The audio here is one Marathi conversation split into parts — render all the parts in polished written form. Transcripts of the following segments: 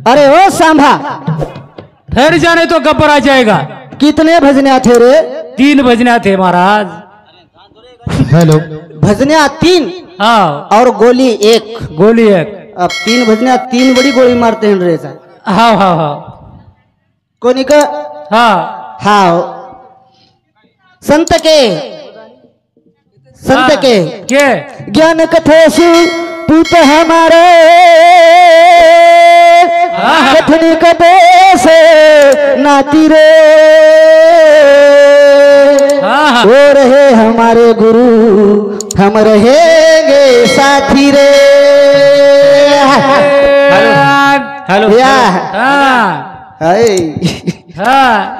अरे ओ सांभा, ठहर जाने तो गब्बर आ जाएगा। कितने भजनिया थे रे? 3 भजनिया थे महाराज। हेलो, भजनिया 3? हाँ। और गोली 1? गोली 1। अब 3 भजनिया 3 बड़ी गोली मारते हैं रे साहब। हाँ हाँ हाँ। कोनी का? हाँ हाँ। संत के के ज्ञान कथेसु पूत हमारे कथनी कदे से नाती रे। वो रहे हमारे गुरु, हम रहेंगे साथी रे। हेलो भैया।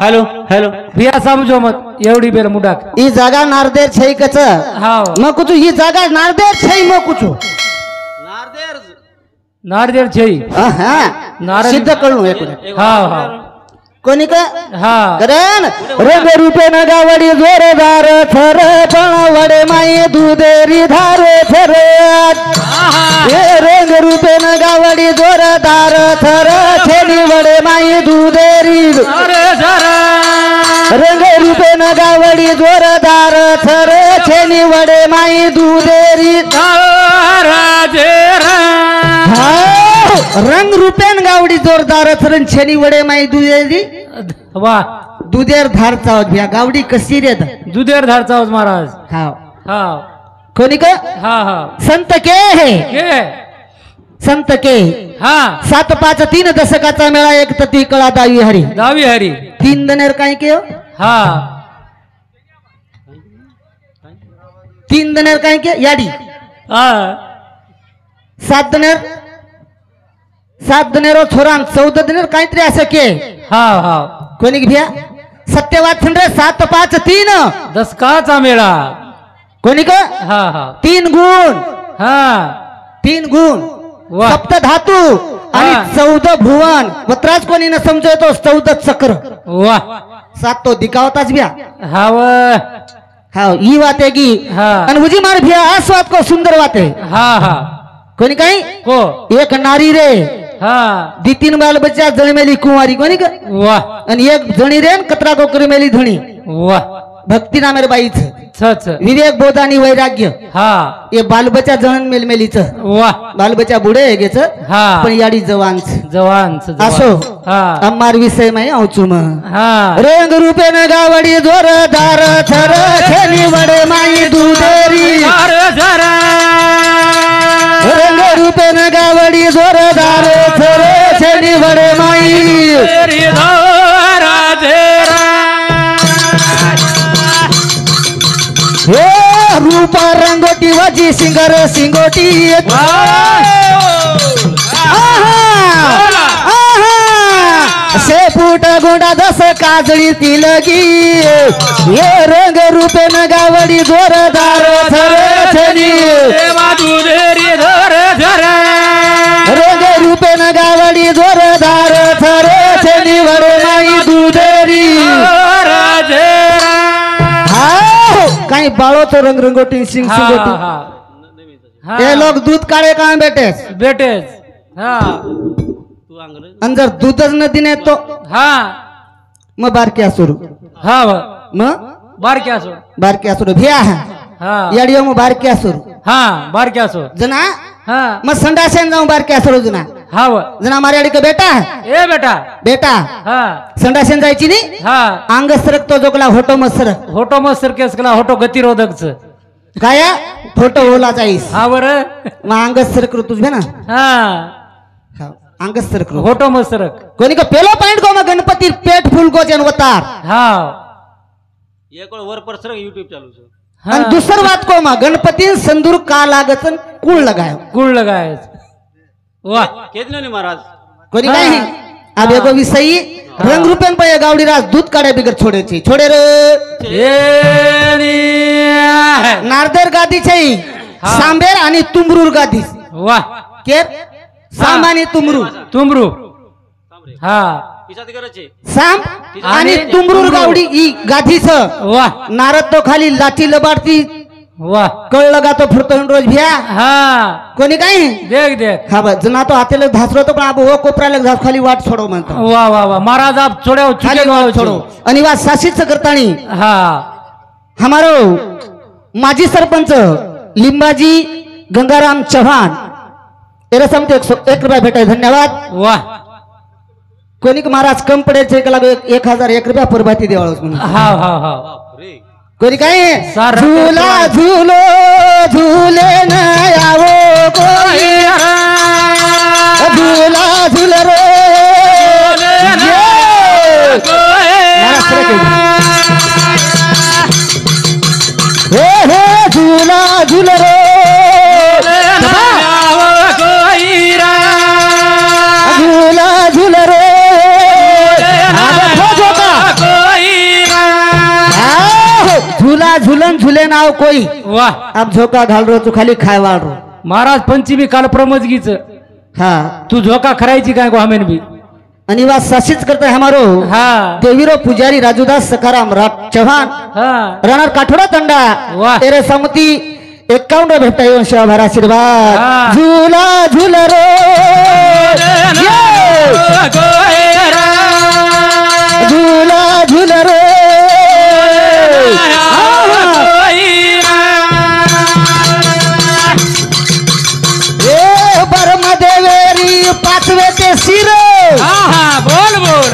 हेलो हेलो भैया, समझो मत एवढी बेल मुडाक ई जागा नारदेर छै कच। हाँ मग कुछ ही जागा नारदेर छै मग कुछ नारदेर छै। हाँ सिद्ध करू एक मिनिट। हाँ हाँ कोणी का? हाँ करण रंग रूपे नगावडी जोरदार थर पण वडे माई दुधेरी धारे थर। हे रंग रूपे नगावडी जोरदार थर छेनी वडे माई दुधेरी रंग रूपे नगावडी जोरदार थर छेनी वडे माई दुधेरी। रंग रूपेन गावडी जोरदार थरण छेनी वडे माई दुधेरी। वाह, दुधेर धार चावत भ्या गावडी कशी रे? दुधेर धार चावत महाराज। हाँ हाँ कोणी का? हाँ हाँ संत के है के संत के। हाँ 7-5-3 दशकाचा मेळा एक तती कळा दावी हरी दावी हरी 3 दनेर काय के? हाँ 3 दनेर काय के याडी। हाँ 7 दनेरो छोरान 14 दनेर काहीतरी असं के। हाँ हाँ कोणी भ्या? सत्यवाचन रे 7-5-3 दशकाचा मेळा। कोणी का? हाँ हाँ 3 गुण। हाँ 3 गुण वाह। सप्त धातू आणि 14 भुवन वत्राज कोणी न समजतो 14 चक्र। वाह 7 तो दिखावताच भ्या। हाँ हाँ ही बात है की। हाँ आणि मुझी मार भ्या आस्वाद को सुंदर बात है। हाँ हाँ कोणी काही को एक नारी रे हाँ 2-3 बाल बच्चा जणमेली कुंवारी कोणी का? वाह आणि एक जणी रे कतरा कोकरी मेली धणी। वाह भक्ती नामेर बाईच छ विवेक बोध आणि वैराग्य। हाँ ये बाल बच्चा जण मेलमेलीच। वाह बाल बच्चा बुडे है गेच। हाँ पण याडी जवान जवान असो। हाँ अम्मार विषय में औचुम हाँ रंग रूपे न गावडी जोरदार थर छेनी वडे माई दुधेरी। रंग रूपे न गावडी जोरदार थर छेनी वडे माई। हे रूप रंगोटी वजी सिंगर सिंगोटी। से फूट गोंडा 10 काजळी तिलगी। हे रंग रूपे न गावडी जोरदार थर छेनी रंग रूपे न गावडी जोरदार थर छेनी वडे माई दुधेरी। काही बाळो तो रंग रंगोटी सिंग सिंगोटी। ये लोग दूध काढे का बेटेस बेटेस। हाँ अंदर दूधच न दिने तो हाँ मग बारक्या सुरू। हाँ मग बार क्या सो। बारक्या सुरू भ्या। हाँ याडियो मग बारक्या सुरू हाँ बार क्या सो। जना हाँ मग संडासेन जाऊन बारक्या सुरू जुना। हाँ जना मारे अडी का बेटा ए बेटा बेटा हाँ संडासेन जायची नी। हाँ अंग सरक तो जोगला होटो मसर होटो मस्तर केस कला होटो गतिरोधक काया फोटो होला जाईस। हाँ बर मग अंग सरक तुझ ना। हाँ अंग सरक होटो मस्तरक कोणी का पेलो पॉइंट को मग गणपति पेट फूल को जन वतार। हाँ एक वर पर सरक यूट्यूब चालू छे। आणि दुसर बात को मग गणपति संदूर का लागतन कुळ लगायो कुळ लगाय। वाह केतनो नी महाराज कोणी काही अब एगो विषयी रंग रूपेन पे गावडी राज दूध काढे बिगर छोडे छी छोडे रे। नारदेर गादी छै सांबेर आणि तुमरूर गादी। वाह के सामानी तुमरू तुमरू। हाँ पिसाती करायचे साम आणि तुमरूर गावडी ई गादीच। वाह नारद तो खाली लाठी लबाडती वाह कळलं का तो फिरतो रोज भ्या हा कोणी काही देख देख हा बस जना तो हातेला घासलो तो पण आप हो कोपऱ्याला घास खाली वाट सोडव म्हणतो वाह वाह वाह महाराज आप छोड़ो खाली चुके वाट छोड़ो आणि वा सासीच करतानी हाँ हमारो माजी सरपंच लिंबाजी गंगाराम चौहान तेरा समते 1 रुपया भेटाय धन्यवाद वाह कोणी का महाराज कम पडेल एक लाख 1001 रुपया परबाती देवाळस म्हणून हाँ हाँ हाँ बापरे कोणी काय सारा झूला झूलो झूले न आवो कोई झूला झूल रे हे हे झूला झूल रे झूला झूल रे झूला झूलन झूले नाव कोई वाह आप झोका घाल रो तू खाली खाय वाळ रो महाराज पंचमी काल प्रमोदगीच हा तू झोका खरायची काय गो हमेन भी आणि वा साशीच करता हमारो हाँ देवीरो पुजारी राजूदास सखाराम चौहान हाँ राणार काठोडा तंडा वाह. तेरे समती 51 भेटता येऊन शिवाभार आशीर्वाद हा. झूला झूल रो झूला झूल रो बर्म देवेरी पाचवे ते शिर बोल बोल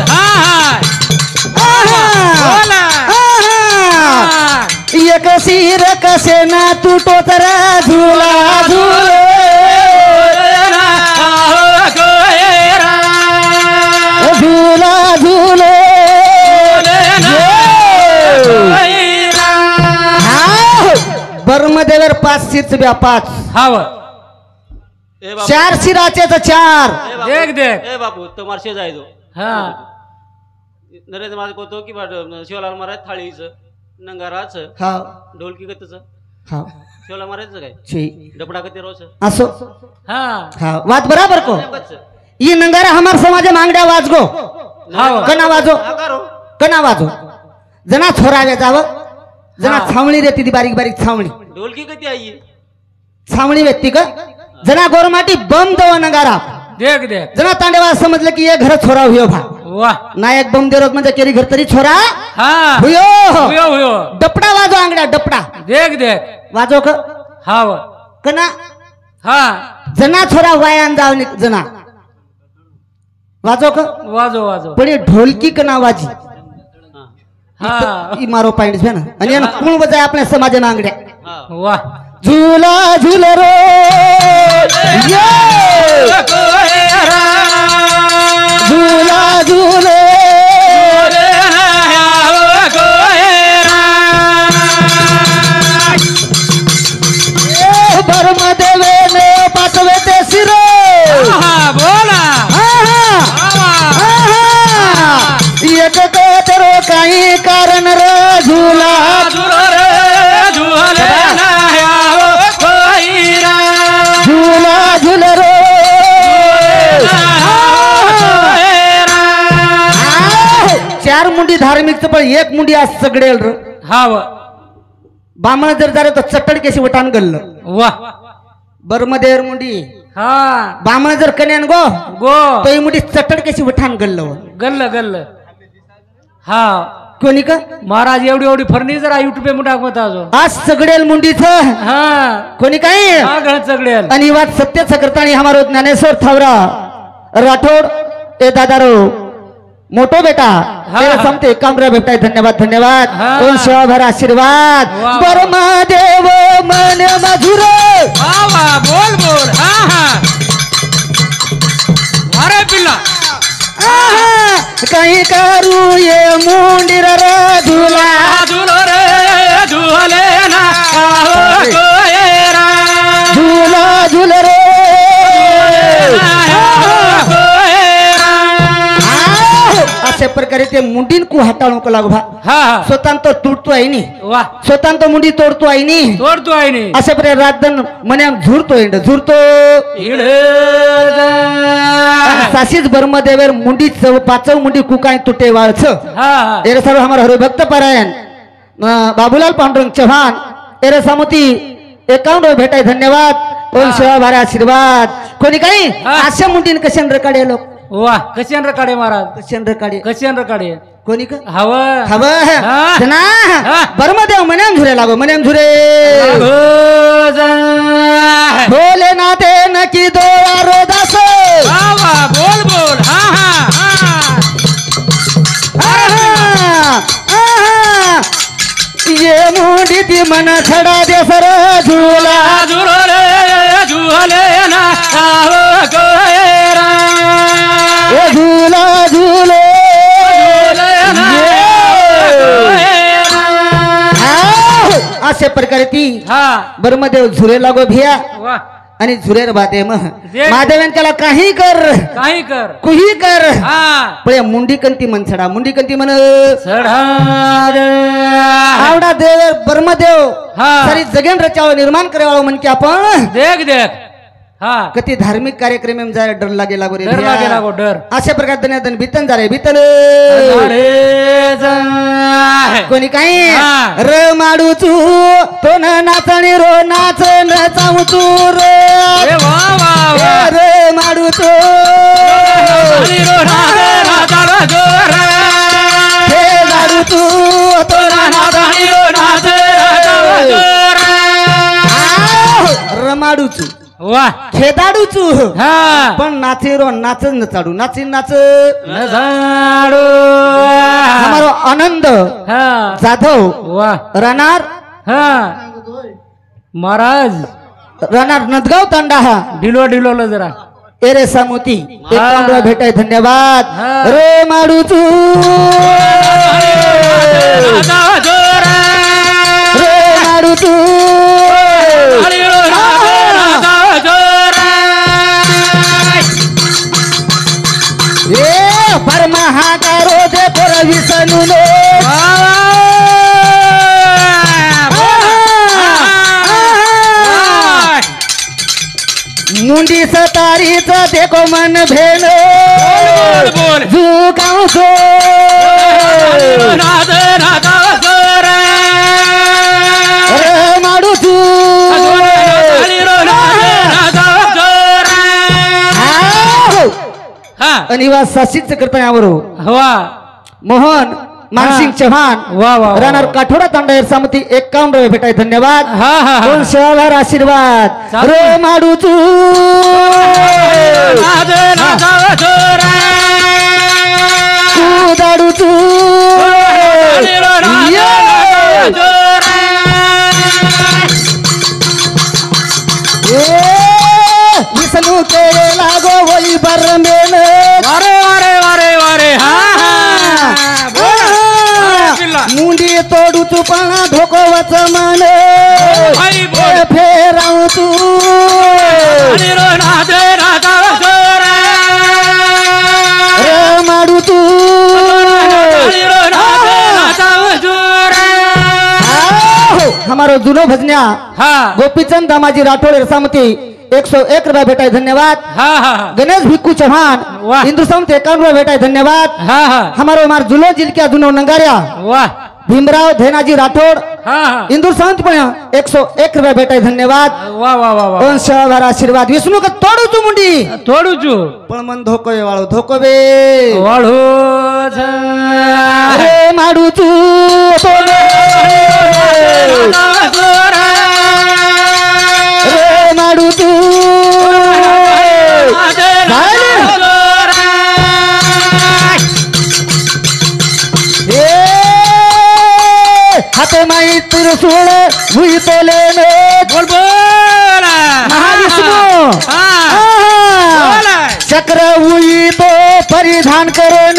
एक शिर कसे ना तुटो तर झुला झुले झुला झुले बर्मदेवर 5 शिरच ब्या 5 हाव ए बापू 4 शिराचे तर 4 ए बापू, देख देख ए बापू तो मारशे जायचो हाँ नरेंद्र महाराज कहतो की शिवलाल महाराज थाळीचं नंगाराचं हा ढोलकी गतचं हा शिवलाल महाराजचं काय ची डपडा कते रोज असो हाँ हा वाद बराबर को ये नंगारा हमार समाज मांगड्या वाजगो हाव कना वाजो करो कना वाजो जना छोरावे जाव जना हा. छावणी रेती ती बारीक बारीक छावणी ढोलकी कती आई छावणी व्यक्ती का जना गोरमाटी बम दव नगारा देख देख जना तांडेवा समजलं की ये घर छोरा हुयो भा वाह नायक बम दे रोज म्हणजे केरी घर तरी छोरा हाँ हुयो हुयो हुयो डपडा वाजो आंगड्या डपडा देख देख वाजो क हाव कना हाँ जना छोरा वायान जाव जना वाजो क वाजो वाजो पण ढोलकी कना वाजी हाँ ई मारो पॉइंट है ना आणि यानं कोण बजाय आपल्या समाज आंगड्या हा वाह झूला झूल रो ये झूला झूले बर्म देवे ने पाचवे ते शिर बोला एक करो काही कारण र झूला झूला झूल रो चार मुंडी धार्मिक पण एक मुंडी आज सगळेल र हाव बामण जर झालं तर चटड केशी वटान गल्लं वाह बर्मदेवर मुंडी हाँ बामण जर कन्यान गो गो तो ही मुंडी चटड केशी वठान गल्लं गल्ल गल्ल हाँ कोणी का महाराज एवढी एवढी फर्निचर आहे युट्यूब पे मुटाक मत अजून आज सगळेल मुंडीच हाँ कोणी काय हाँ गण सगळे आणि वाद सत्य सकरतानी हमारो ज्ञानेश्वर थावरा राठोड ए दादारो मोटो बेटा तेरा समते 51 भेटाय धन्यवाद धन्यवाद हाँ. कोण सेवाभर आशीर्वाद वाह. बर्मा देव मन मधुर वाह वाह बोल बोल हाँ हाँ अरे पिल्ला काही करू ये मुंडीर रे झुला झुलो रे झुले ना झुला झुल रे अशा प्रकारे ते मुंडीन कु हाताळू का लागू भा हाँ हाँ स्वतः तो तुटतो आहे नी वाह स्वतः तो मुंडी तोडतो आहे नी तोडतो आहे नी अशा प्रकारे रातदन मने झुरतो साशीच बर्मदेवर मुंडी 5 मुंडी कुकाय तुटे वाळच हाँ हाँ ये सर्व हमारा हरि भक्त परायण बाबूलाल पांडुरंग चौहान एरे सामुती 51 भेटाय धन्यवाद ओम शिवा भारे आशीर्वाद कोणी काही हा. अशा मुंडीन कशान रकाडे लोक वा कशान रकाडे महाराज कशान रकाडे कशान रकाडे कोणी का हवं हव हा. जना हा. बर्मदेव मन्याम झुरे लागो मन्याम झुरे बोले नाते नकी दो दास बोल बोल हा हा ये मुंडी ती मन छडा दे सर झुला झुले झुले ना ए झुला झुले असे प्रकारे ती हा बर्मदेव झुरे लागो भिया वा आणि झुरेर बादे मह जे. महादेवन त्याला काही कर काही कर कुही कर हा पण या मुंडी कंती मन छडा मुंडी कंती मन चढा आवडा देव बर्मदेव हा. सारी जगेन रचाव निर्माण करावं म्हण की आपण देख देख हा कधी धार्मिक कार्यक्रम में जाय डर लागे लागो रे डर लागे लागो डर अशा प्रकार दन्यादन बितन जा रे बितन कोणी काही हा. र माडू चू तो न नाचणी रो नाच न चाऊ तू ए वा वा वा र माडू चू हे माडू चू तो न नाचणी रो नाच र माडू चू वा खेदाडू चू हा पण नाचे रो नाच न चाडू नाची नाच न झाडू हमारो आनंद हा जाधव वा राणार हा महाराज राणार नदगाव तांडा हा डिलो डिलोला जरा एरे सामुती 51 भेटाय धन्यवाद हा. रे माडू चू रे माडू चू ए परमहाकारो दे पर विसनु मुंडी सतारीच देखो मन भेन बोल. झुकाऊ सो रे माडू चू अनिवास सासिच करता यावर हवा मोहन मानसिंग चव्हाण वा वा राहणार काठोडा तांडा सामती 51 भेटाय धन्यवाद हा हा दोन शेवार आशीर्वाद चालेल. रे माडू तू दाडू तू विष्णू तेरे लागो वही बर मेन वारे वारे वारे वारे हा मुंडी तोडू तू पण धोको वच मन फेराऊ तू रे माडू तू हमारो जुनो भजन्या हा गोपीचंद दामाजी राठोड रसामती 101 रुपया भेटाय धन्यवाद हा हा गणेश भिक्कू चौहान वाह. हिंदुस्तान 51 रुपया भेटाय धन्यवाद हा हा हमारो मार जुलो जिलक्या जुनो नंगाऱ्या वाह भीमराव धेनाजी राठोड हा हा हिंदुस्तान पण 101 रुपया भेटाय धन्यवाद वा वा वा वा वंश वार आशीर्वाद विष्णू का तोडू तू मुंडी तोडू चू पण मन धोको वाळू धोको बे वाळू रे माडू तू तोडे रे माडू तू हाते माई त्रिशूळ भुई तोले बोल बोल महाविष्णू हा चक्र उई तो परिधान करेन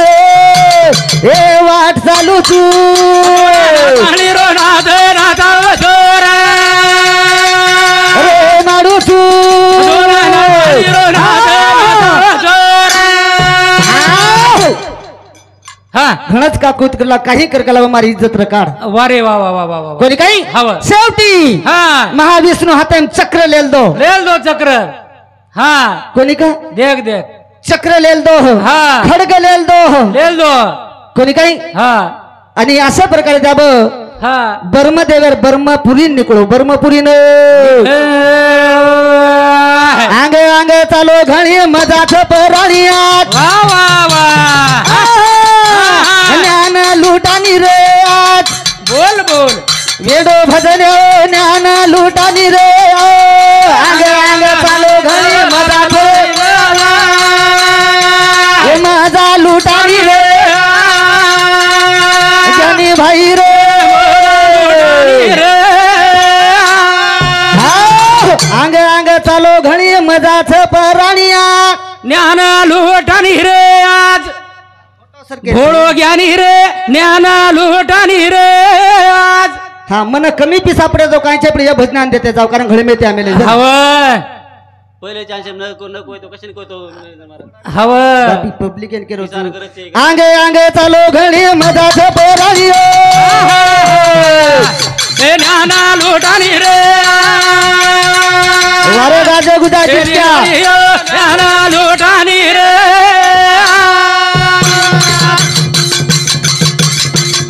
हे वाट चालू तू रे माडू तू हा घणच का कुत करला काही करकला मारी इज्जत रकाड वारे वा वा वा वा वा कोणी काही हवं. शेवटी हा महाविष्णू हातान चक्र लेल दो लेल दो चक्र हा कोणी का देख देख चक्र लेल दो हा. खडग लेल दो लेल दो कोणी काही हा आणि अशा प्रकारे त्याब हा बर्मदेवर बर्मपुरी निकळो बर्मपुरीन अंग अंग चालो घणी मजाच पराणियात वा वा वा ज्ञान लुटानी रे आज बोल बोल वेडो भजन ज्ञान लुटानी रे अंग अंग चालो घणी मजाच मजा लुटानी रे जनी भाई रे अंग अंग चालो घणी मजाच पराणिया ज्ञान लुटानी रे आज भोळो ज्ञानी रे ज्ञान लुटानी रे आज हा मन कमी पी सापडे जाऊ कायच्या प्रिय भजनान देते जाऊ कारण घडी मिळते आम्ही हवं पहिले चान्स नको नको तो कशाने कोतो हवं पब्लिक एन केरो विचार करत आहे. अंगे अंगे चालो घडी मजाच पराणियो ए ज्ञान लुटानी रे वारे राजे गुजा जित्या ज्ञान लुटानी रे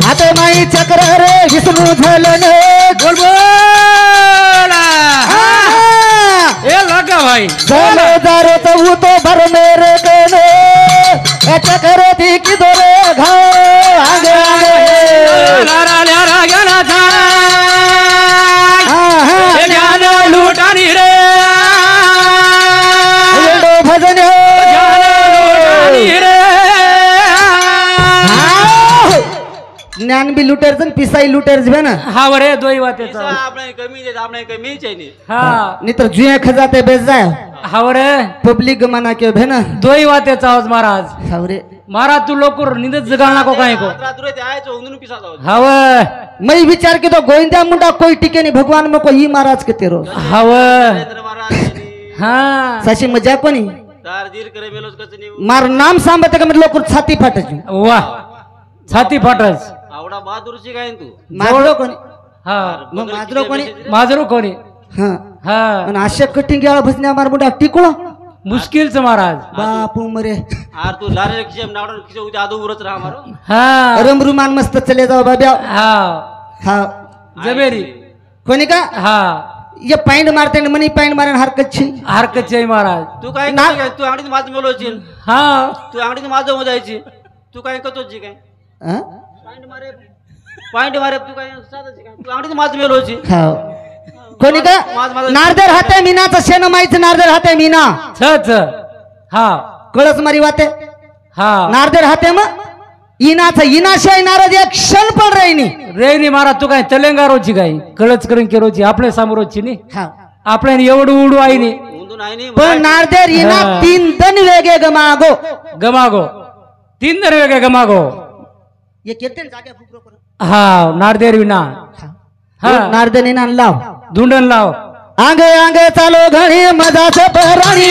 हाते माई चक्र रे विष्णू झलन बोल बोल ए लगा भाई झलो दारो तो वो तो भर मेरे कने ए चक्र थी की दोरे घाव आगे आगे लारा लारा गाना था ए ज्ञान लुटानी रे येडो भजन ज्ञान लुटानी रे ज्ञान बी लुटेर जन पिसाई लुटेर जबे ना हा वरे दोई वाते पैसा આપણે કમી દે આપણે કમી છે ની हा नहीं तो जुए खजाते बेच जाए हा वरे पब्लिक गमाना के भेना दोई वाते चावज महाराज सावरे महाराज तू लोकर निंद जगाना को काय को રાત રોજ આય છો ઊંધું પીસા જાવ हव मैं विचार के तो गोविंदा मुंडा कोई टिके नहीं भगवान में कोई ही महाराज के तेरो हव નરેન્દ્ર મહારાજ ની हा साशी मजा कोनी તાર ધીર કરે મેલોસ કચની मार नाम सांबते का मतलब लोक छाती फाटच वाह छाती फाटच આવડા બહાદુર છે કાઈ તું माजरो कोनी हा मग माजरो कोनी माजरू कोणी हां हा आणि आशा कटिंग गेला भजन्या मार मुंडा टिकोळा मुश्किलच महाराज बापू मरे આર તું લારે ખીચે નાવડો ખીચે ઉતે આદુ ઉરત રહા મારો हा रमरुमान मस्त चले जाओ बाब्या हा हा जबेरी कोणी का हा ये पैंट मारते न मनी पैंट मारन हरकत छी हरकत जय महाराज તું કાઈ તું આંગડી માજ મેલો છે हा તું આંગડી માજ મો જાય છે તું કાઈ કતો છે કાઈ हां पॉइंट मारे तू काय साधा છે કાઈ તું આંગડી માજ મેલો છે हा कोणी का नारदेर हाते मीनाचं शेण माईच नारदेर हाते मीना छ छ हा कळस मारी वाते हा नारदेर हाते मग इनाचं इनाशिवाय नारद एक क्षण पण राहिनी रेनी महाराज तू काय चलेंगा रोची काय कळच करून की रोची आपल्या समोरची नी हा आपल्या एवढं उडू आई नी ઊંધું નાઈ ની पण नारदेर इना हा. 3 दन वेगे गमागो गमागो 3 दर वेगळे गमागो ये कीर्तन जागे फुकरो करो हा नारदेर विना हा नारदेर इना लाव धुंडन लाव आंगे आंगे चालो घणी मजाच पराणी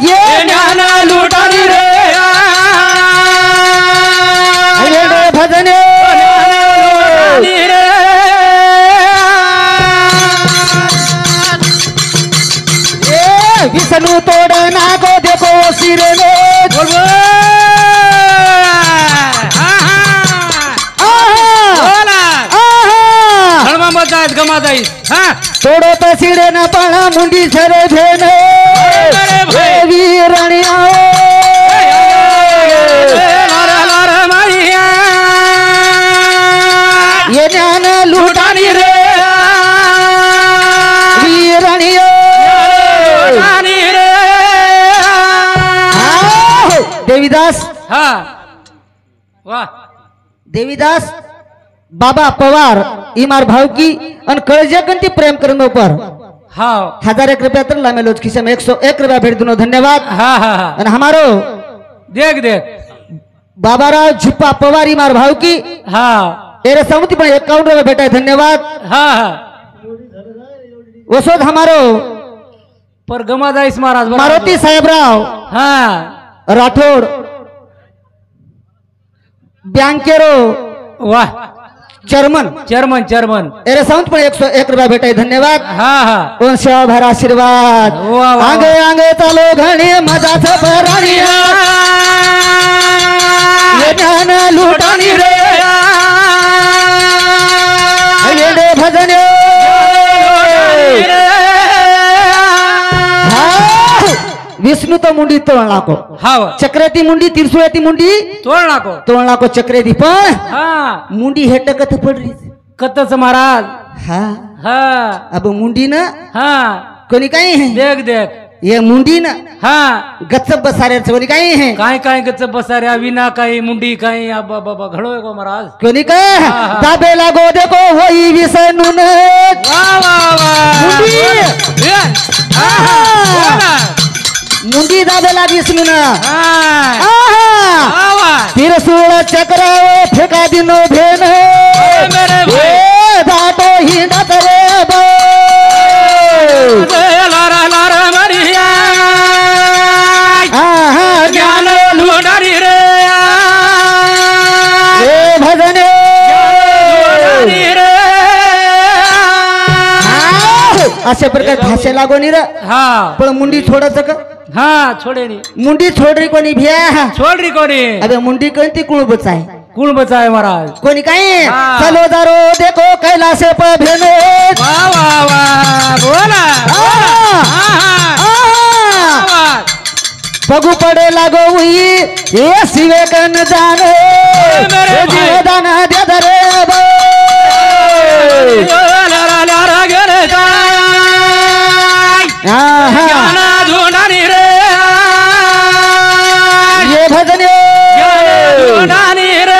ये ज्ञान लुटानी रे येडो भजन लुटानी रे ए विष्णु तोड नागो देखो सिरे नो बोल बोला हळमा मजा आहेत गमा जाईल हा तोडो तो सिरे न पणा मुंडी सरे भेन वीरणिया ये ज्ञान लुटानी रे वीरणिया देवीदास हा वाह देवीदास बाबा पवार इमार भाव की अन कळजे गंती प्रेम करनो पर हा 1001 रुपया तर लामेलो खिसे में 101 रुपया भेट दुनो धन्यवाद हा हा हा अन हमारो देख देख बाबाराव झुप्पा पवार इमार भाव की हा तेरे समुति पर 51 रुपया भेटा है धन्यवाद हा हा वसोद हमारो पर गमा जाईस महाराज बरोबर. मारुती साहेबराव हा राठोड बँकेरो वाह चर्मन चेअरमन चेअरमन एरे साऊंड पण 101 रुपया भेटाय धन्यवाद हा हा ओम शिवा भर आशीर्वाद वा, वा. आंगे आंगे चालो घणी मजाच भराणी हे ज्ञान लुटाणी रे येडे भजन विष्णु तो मुंडी तोड़ नाको हाव चक्रेती मुंडी तिरसुळेती मुंडी तोड नाको तोड़ नाको चक्रेती पण हा मुंडी हेटकत पडली कतच महाराज हा हा अब मुंडी न हा कोणी काही है देख देख ये मुंडी न हा गच्चप बसाऱ्याचं कोणी काही है काय काय गच बसाऱ्या विना काही मुंडी काही आबा बाबा घडोय गो महाराज कोणी काय हा. दाबे लागो देखो होई विसनून वा वा वा मुंडी. हा, आहा. हा. मुंडी दाबे लागी विसनून हा. आहा वा. तिरसुळ चक्र फेका दिनो भेन मेरे भाई. ए दाटो हिंडत रे बो लारा लारा मरिया आहा ज्ञान लुटारी रे हे भजन लुटारी रे अशा प्रकारे भाषे लागो नि र हा पण मुंडी छोडायचं का हा छोडे नी मुंडी छोड रे कोणी भ्या छोड री कोणी अबे मुंडी कोणती कुळबच आहे कुण बचाय महाराज कोणी काही हा. चलो दारो देखो कैलासे प भेनो वा वा वा बोला पगु पडे लागो हुई ये शिवेकन दान मेरे भाई. जीवदान दे दरे बो लारा लारा गेले आहा. ज्ञान धुंडानी रे ये भजन धुंडानी रे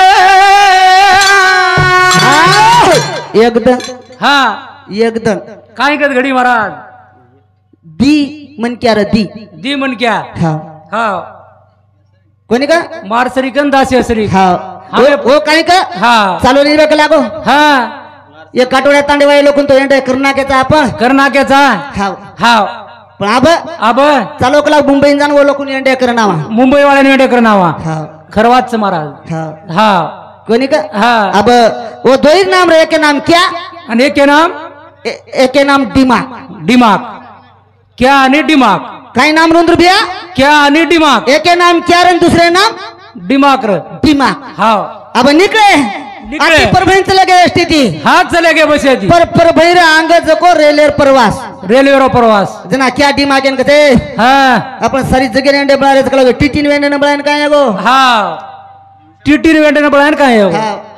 एकदम हा एकदम काय करत घडी महाराज दी मन क्या र दी दी म्हण क्या हा हा कोणी का मारसरी कन दासी असरी हा ओ काही का हा चालू नाही बघ लागो हा ये काटोड्या तांडेवाई लोकून तो एंड करनाकेचा आपण कर्नाक्याचा हा हा पण अब अब चालू कला मुंबईन जाण वो लोकून एंड करनावा मुंबई वाल्याने वेटे करनावा हा खरवाच महाराज हा हा कोणी का हा अब वो दो ही नाम रे एक नाम क्या आणि एक नाम एक नाम दिमाग दिमाग क्या आणि दिमाग काही नाम रुंद्र भैया क्या आणि दिमाग एक नाम क्या रे दुसरे नाम दिमाग र दिमाग हा अब निकळे निकळे. आती परभणी चले गए स्थिती हात चले गे बसे ती पर परभणी रे अंग जको रेलेर प्रवास रेल्वेवर प्रवास जना क्या दिमाग एन कते हा आपण सारी जगे रेंडे बनारे कला टिटिन वेंडे न बनान काय गो हा टीटी वेटे बळान काय हो?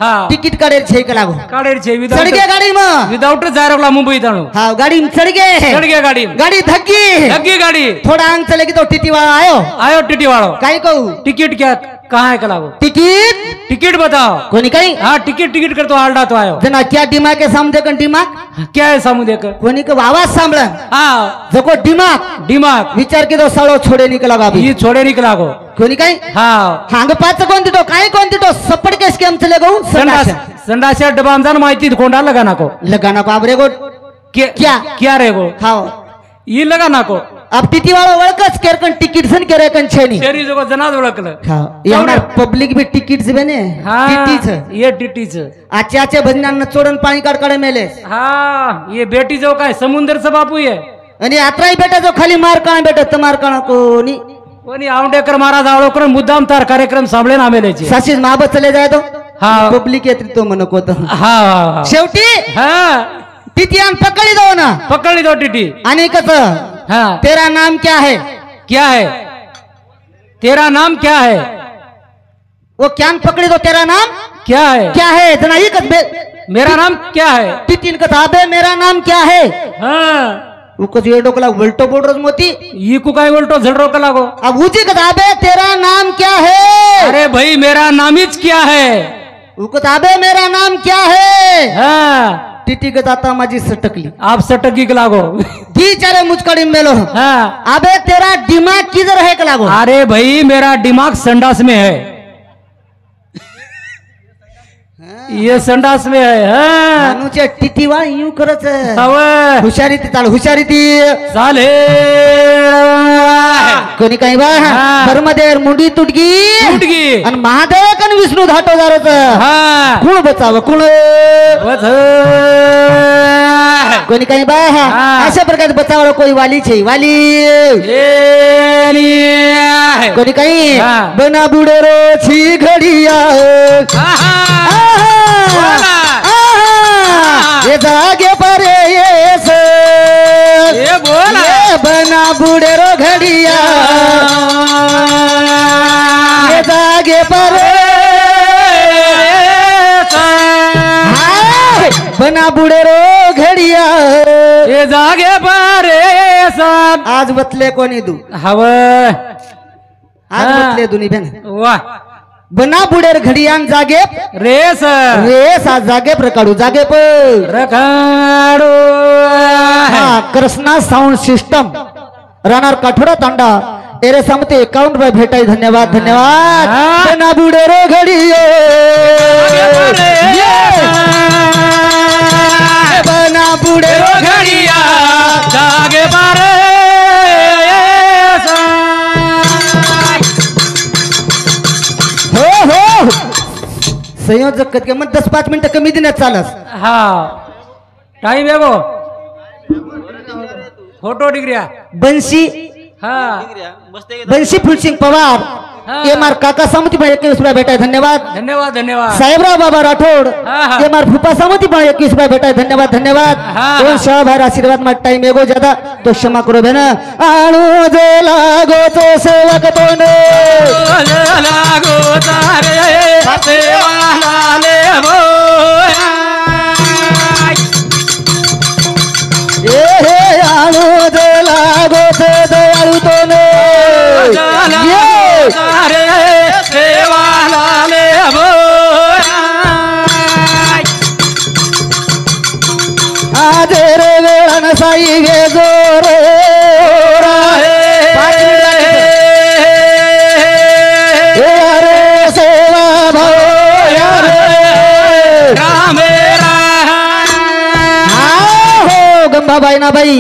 हा टिकट काढेल छे का लागो काढेर छे चढ गे गाडी म विदाउट जायरला मुंबई ताणू हा गाडी में चढ़ गए चढ़ गया गाड़ी गाड़ी धक्की लगी गाड़ी थोड़ा आंग चलेगी तो टीटी वाला आयो आयो टीटी वालो काई कहू टिकट क्या कहाँ है कलागो टिकट टिकट बताओ कोनी कहीं हाँ टिकट कर तो आलडा तो आयो जना क्या दिमाग के सामने कन दिमाग क्या है सामू देकर कोनी का आवाज सांभळ हाँ जको दिमाग दिमाग विचार के तो सालो छोड़े निकला गाबी ये छोड़े निकला गो कोनी कहीं हाँ हांग पाच कोणती तो काय कोणती तो सपड के स्कैम चले गो संडास संडास डबाम जान माहिती कोंडा लगाना को लगाना को आबरे गो क्या क्या रे गो हां ये लगाना को अब टीटी वाला वळकच केरकन टिकट सन करे कन छेनी शेरी जो जनाद ओळखलं हां येणार पब्लिक भी टिकट से बने हाँ टिटीच ये टिटीच आचे आचे भजनांना चोडन पाणी काढकाडे मेले हाँ ये बेटी जो काय समुंदरचा बापू आहे आणि आत्राई बेटा जो खाली मार काण बेटा तमार काण कोणी कोणी आवडेकर महाराज आवडकर मुद्दाम तार कार्यक्रम साबळे नामेलेचे साशीज महाबत चले जाय तो हा पब्लिक येते तो म्हणत होत हा हा शेवटी हा तिथी आण पकडी दो ना पकड़ ली दो टीटी आणि कस हाँ तेरा नाम क्या है क्या है तेरा नाम क्या है वो क्यान पकड़ी दो तेरा नाम क्या है क्या है जना ही कस मेरा नाम क्या है तिथीन कथा बे मेरा नाम क्या है हाँ वो कस ये डोकला उल्टो बोल रहा मोती ये को काय बोलतो झडरो का लागो अब उजी कथा बे तेरा नाम क्या है अरे भाई मेरा नामीच क्या है वो कथा बे मेरा नाम क्या है हाँ टिटी का जाता माझी सटकली आप सटकी के लागो दी चारे मुचकड़ी मेलो हाँ अबे तेरा दिमाग किधर है का लागो अरे भाई मेरा दिमाग संडास में है ये संडास में है हाँ अनुचे टिटी वा यूं करत हवे हुशारी ती चाल हुशारी ती साले कोणी काही बा हा. धर्मदेव मुंडी तुटगी तुटगी. आणि महादेव कन विष्णू धाटोदारच हा कुण बचाव कुण वच कोणी काही बा हा. अशा प्रकारे बचाव कोई वाली छे वाली कोणी काही हा. बना बुडेरो छी घडिया बोला. ये जागे परे येस ये बोला. ये बना बुडेरो घडिया ये जागे परे हाय, बना बुडेरो घडिया ये जागे पारे सब आज बतले कोणी दू हव आज हा. बतले दुनी बेन वा बना बुडेर घडियान जागे रेस रेस आज जागे प्रकाडू जागे पर रखाडो हा कृष्णा साऊंड सिस्टम राहणार काठोडा तांडा एरे समते 51 रुपये भेटाई धन्यवाद धन्यवाद हा. बना बुडेरो घडिये बना बुडेरो घडिया जागे पारे हो हो संयोजक कधी मग 10-5 मिनिटं कमी देण्यात चालस हा टाइम आहे गो फोटो डिग्रिया बंशी हा मस्त बंशी फुलसिंग पवार हा. एम आर काका सामती पण 21 रुपये भेटाय धन्यवाद धन्यवाद धन्यवाद साहेबराव बाबा राठोड हा, हा. एम आर फुपा सामती पण 21 रुपये भेटाय धन्यवाद धन्यवाद हा, हा. दोन शाहभार आशीर्वाद मा टाइम एगो ज्यादा तो क्षमा करो बेन आणू जे लागो तो सेवक तोने लागो तारे सेवाला ले भोया ए हे आणू जे लागो ते दयाळू तोने ये तारे सेवाला ले भोया आज रे वेळान साई गे जोर रे सेवा भोया रे हो गंगाबाई ना बाई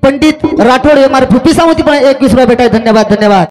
पंडित राठोड एम आर फुपी सामती पण 21 रुपये भेटाय धन्यवाद धन्यवाद